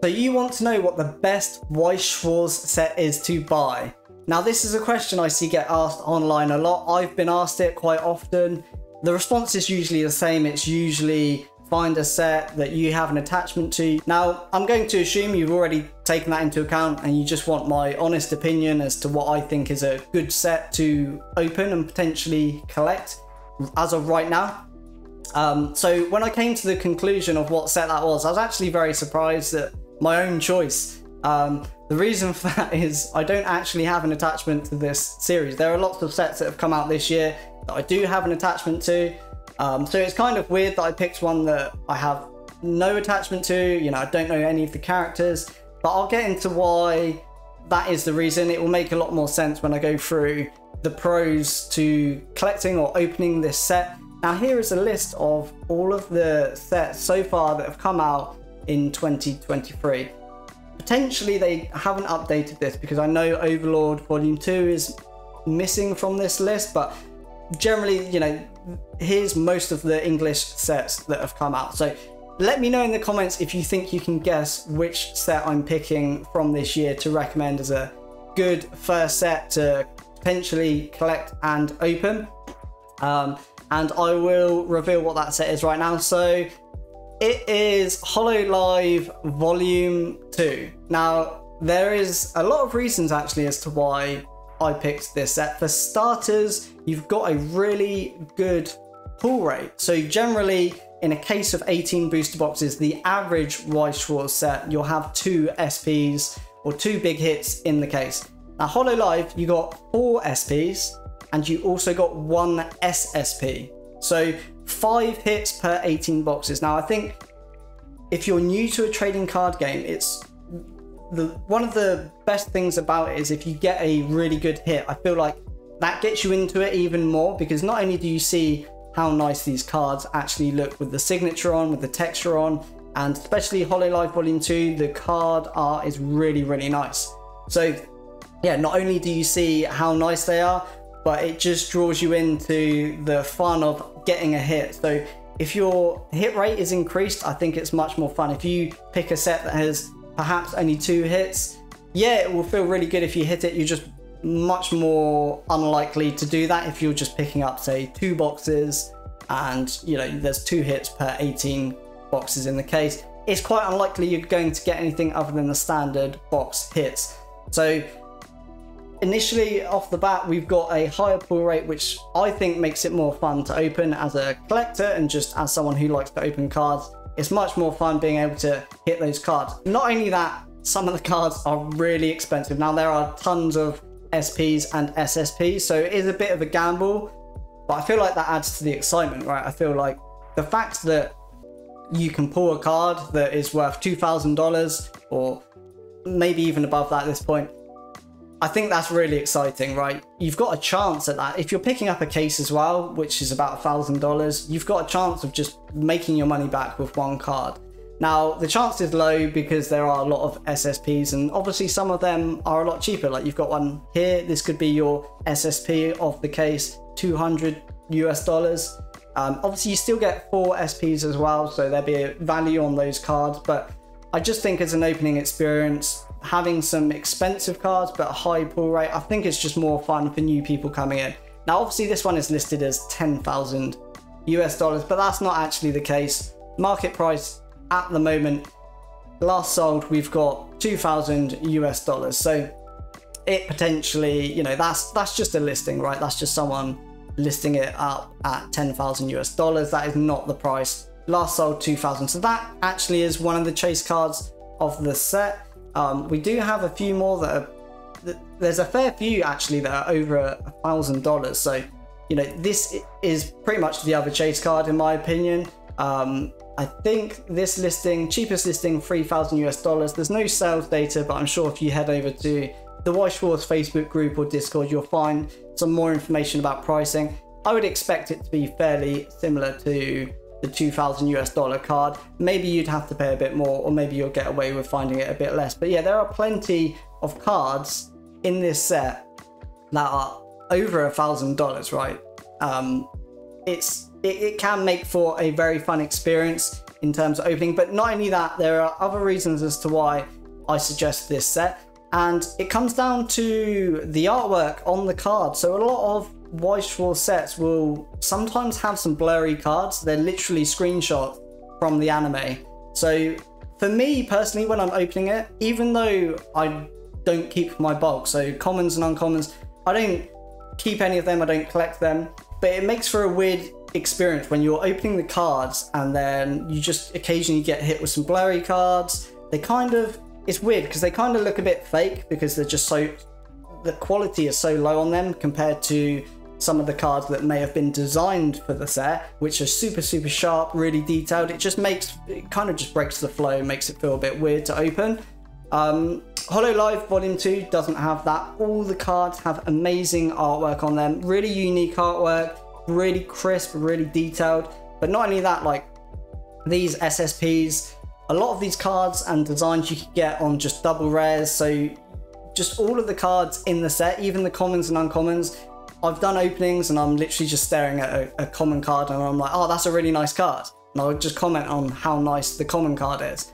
So you want to know what the best Weiss Schwarz set is to buy. Now this is a question I see get asked online a lot. I've been asked it quite often. The response is usually the same. It's usually find a set that you have an attachment to. Now I'm going to assume you've already taken that into account and you just want my honest opinion as to what I think is a good set to open and potentially collect as of right now. So when I came to the conclusion of what set that was, I was actually very surprised at my own choice. The reason for that is I don't actually have an attachment to this series. There are lots of sets that have come out this year that I do have an attachment to. So it's kind of weird that I picked one that I have no attachment to. You know, I don't know any of the characters, but I'll get into why that is the reason. It will make a lot more sense when I go through the pros to collecting or opening this set. Now here is a list of all of the sets so far that have come out in 2023. Potentially they haven't updated this because I know Overlord Volume 2 is missing from this list, but generally, you know, here's most of the English sets that have come out. So let me know in the comments if you think you can guess which set I'm picking from this year to recommend as a good first set to potentially collect and open. And I will reveal what that set is right now. So it is Hololive Volume 2. Now, there is a lot of reasons actually as to why I picked this set. For starters, you've got a really good pull rate. So generally, in a case of 18 booster boxes, the average Weiss Schwarz set, you'll have 2 SPs or 2 big hits in the case. Now, Hololive, you got 4 SPs and you also got 1 SSP. So 5 hits per 18 boxes. Now, I think if you're new to a trading card game, it's one of the best things about it is if you get a really good hit, I feel like that gets you into it even more, because not only do you see how nice these cards actually look with the signature on, with the texture on, and especially Hololive Volume 2, the card art is really, really nice. So yeah, not only do you see how nice they are, but it just draws you into the fun of getting a hit. So if your hit rate is increased, I think it's much more fun. If you pick a set that has perhaps only 2 hits, yeah, it will feel really good if you hit it. You're just much more unlikely to do that if you're just picking up, say, 2 boxes and, you know, there's 2 hits per 18 boxes in the case. It's quite unlikely you're going to get anything other than the standard box hits. So initially off the bat, we've got a higher pull rate, which I think makes it more fun to open as a collector and just as someone who likes to open cards. It's much more fun being able to hit those cards. Not only that, some of the cards are really expensive. Now, there are tons of SPs and SSPs, so it is a bit of a gamble, but I feel like that adds to the excitement, right? I feel like the fact that you can pull a card that is worth $2,000 or maybe even above that at this point, I think that's really exciting, right? You've got a chance at that. If you're picking up a case as well, which is about $1,000, you've got a chance of just making your money back with 1 card. Now, the chance is low because there are a lot of SSPs, and obviously some of them are a lot cheaper. Like you've got one here, this could be your SSP of the case, $200 US. Obviously you still get 4 SPs as well, so there'll be a value on those cards, but I just think as an opening experience, having some expensive cards but a high pull rate, I think it's just more fun for new people coming in. Now, obviously this one is listed as 10,000 US dollars, but that's not actually the case. Market price at the moment, last sold, we've got 2,000 US dollars. So it potentially, you know, that's just a listing, right? That's just someone listing it up at 10,000 US dollars. That is not the price. Last sold 2,000. So that actually is one of the chase cards of the set. We do have a few more that are, there's a fair few actually that are over $1,000. So, you know, this is pretty much the other chase card in my opinion. I think this listing, cheapest listing, 3,000 US dollars. There's no sales data, but I'm sure if you head over to the Weiss Schwarz Facebook group or Discord, you'll find some more information about pricing. I would expect it to be fairly similar to the 2,000 US dollar card. Maybe you'd have to pay a bit more, or maybe you'll get away with finding it a bit less. But yeah, there are plenty of cards in this set that are over $1,000, right? It can make for a very fun experience in terms of opening. But not only that, there are other reasons as to why I suggest this set. And it comes down to the artwork on the card. So a lot of Weiss Schwarz sets will sometimes have some blurry cards. They're literally screenshots from the anime. So for me personally, when I'm opening it, even though I don't keep my bulk, so commons and uncommons, I don't keep any of them, I don't collect them, but it makes for a weird experience when you're opening the cards and then you just occasionally get hit with some blurry cards. It's weird because they kind of look a bit fake because they're just the quality is so low on them compared to some of the cards that may have been designed for the set, which are super sharp, really detailed. It kind of just breaks the flow, makes it feel a bit weird to open. Hololive Volume 2 doesn't have that. All the cards have amazing artwork on them, really unique artwork, really crisp, really detailed. But not only that, like these SSPs, a lot of these cards and designs you could get on just double rares. So just all of the cards in the set, even the commons and uncommons, I've done openings and I'm literally just staring at a common card and I'm like, oh, that's a really nice card. And I'll just comment on how nice the common card is.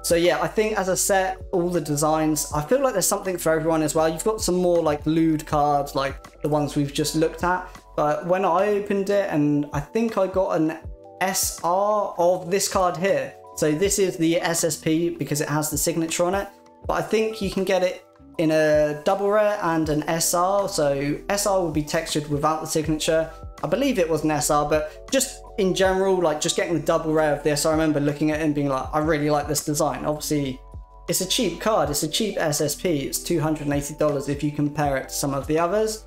So yeah, I think as a set, all the designs, I feel like there's something for everyone as well. You've got some more like lewd cards, like the ones we've just looked at. But when I opened it, and I think I got an SR of this card here. So this is the SSP because it has the signature on it. But I think you can get it in a double rare and an SR. So SR will be textured without the signature. I believe it was an SR, but just in general, like just getting the double rare of this, I remember looking at it and being like, I really like this design. Obviously, it's a cheap card. It's a cheap SSP. It's $280 if you compare it to some of the others.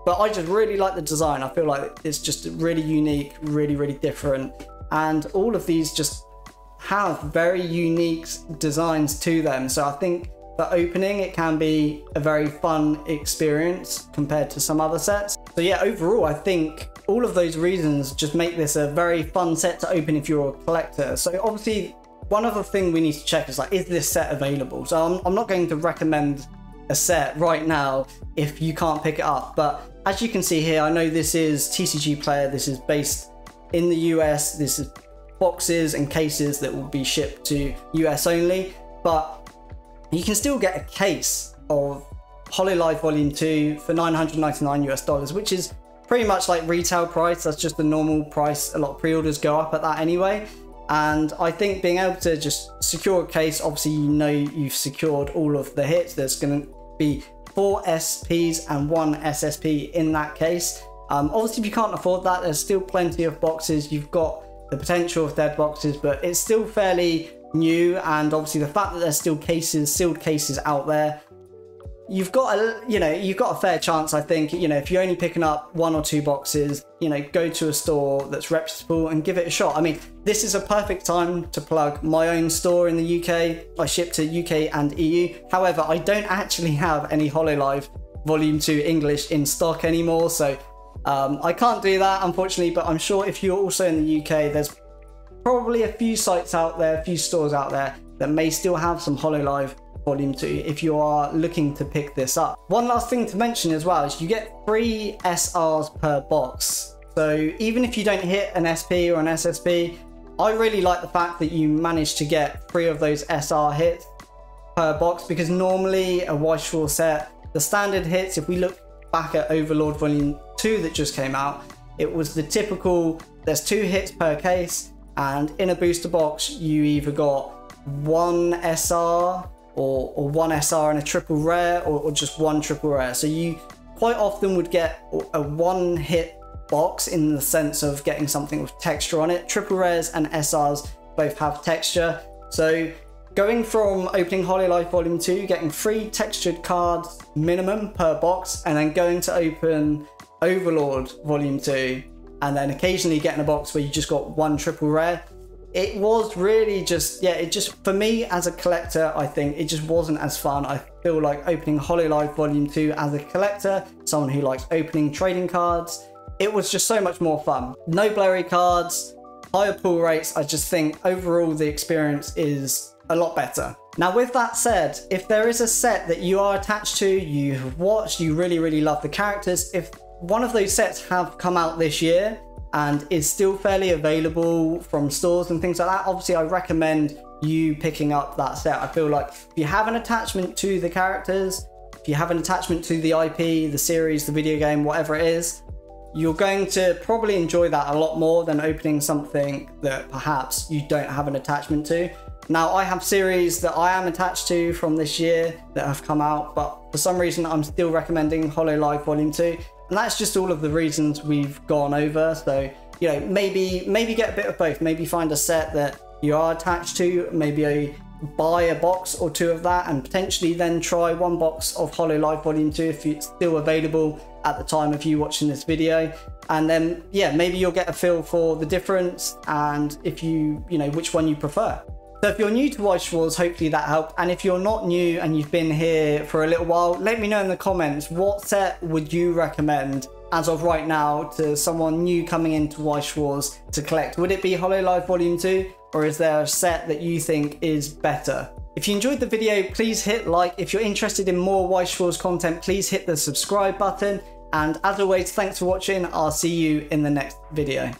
But I just really like the design. I feel like it's just really unique, really different. And all of these just have very unique designs to them. So I think for opening, it can be a very fun experience compared to some other sets. So yeah, overall, I think all of those reasons just make this a very fun set to open if you're a collector. So obviously, one other thing we need to check is like, is this set available? So I'm not going to recommend a set right now if you can't pick it up. But as you can see here, I know this is TCG Player. This is based in the US. This is boxes and cases that will be shipped to US only. But you can still get a case of Hololive Volume 2 for $999 US, which is pretty much like retail price. That's just the normal price. A lot of pre-orders go up at that anyway. And I think being able to just secure a case, obviously you know you've secured all of the hits. There's going to be 4 SPs and 1 SSP in that case. Obviously if you can't afford that, there's still plenty of boxes. You've got the potential of dead boxes, but it's still fairly new, and obviously the fact that there's still cases, sealed cases out there, you've got a fair chance. I think, if you're only picking up 1 or 2 boxes, go to a store that's reputable and give it a shot. I mean, this is a perfect time to plug my own store in the UK. I ship to UK and EU. However, I don't actually have any Hololive Volume 2 English in stock anymore, so I can't do that, unfortunately. But I'm sure if you're also in the UK, there's probably a few sites out there, a few stores out there that may still have some Hololive Volume 2 if you are looking to pick this up. One last thing to mention as well is you get 3 SRs per box. So even if you don't hit an SP or an SSP, I really like the fact that you manage to get 3 of those SR hits per box, because normally a Weiss Schwarz set, the standard hits, if we look back at Overlord Volume 2 that just came out, it was the typical, there's 2 hits per case, and in a booster box you either got 1 SR or 1 SR and a triple rare, or just 1 triple rare. So you quite often would get a 1 hit box in the sense of getting something with texture on it. Triple rares and SRs both have texture. So going from opening Hololive Volume 2, getting 3 textured cards minimum per box, and then going to open Overlord Volume 2, and then occasionally getting a box where you just got 1 triple rare. It was really just, for me as a collector, I think it just wasn't as fun. I feel like opening Hololive Volume 2 as a collector, someone who likes opening trading cards, it was just so much more fun. No blurry cards, higher pull rates. I just think overall the experience is a lot better. Now with that said, if there is a set that you are attached to, you have watched, you really love the characters, if one of those sets have come out this year, and is still fairly available from stores and things like that, obviously I recommend you picking up that set. I feel like if you have an attachment to the characters, if you have an attachment to the IP, the series, the video game, whatever it is, you're going to probably enjoy that a lot more than opening something that perhaps you don't have an attachment to. Now, I have series that I am attached to from this year that have come out, but for some reason I'm still recommending Hololive Volume 2, and that's just all of the reasons we've gone over. So, you know, maybe get a bit of both. Maybe find a set that you are attached to, maybe buy a box or two of that, and potentially then try one box of Hololive Volume 2 if it's still available at the time of you watching this video. And then, yeah, maybe you'll get a feel for the difference and if you know, which one you prefer. So if you're new to Weiss Schwarz, hopefully that helped. And if you're not new and you've been here for a little while, let me know in the comments, what set would you recommend as of right now to someone new coming into Weiss Schwarz to collect? Would it be Hololive Volume 2, or is there a set that you think is better? If you enjoyed the video, please hit like. If you're interested in more Weiss Schwarz content, please hit the subscribe button. And as always, thanks for watching. I'll see you in the next video.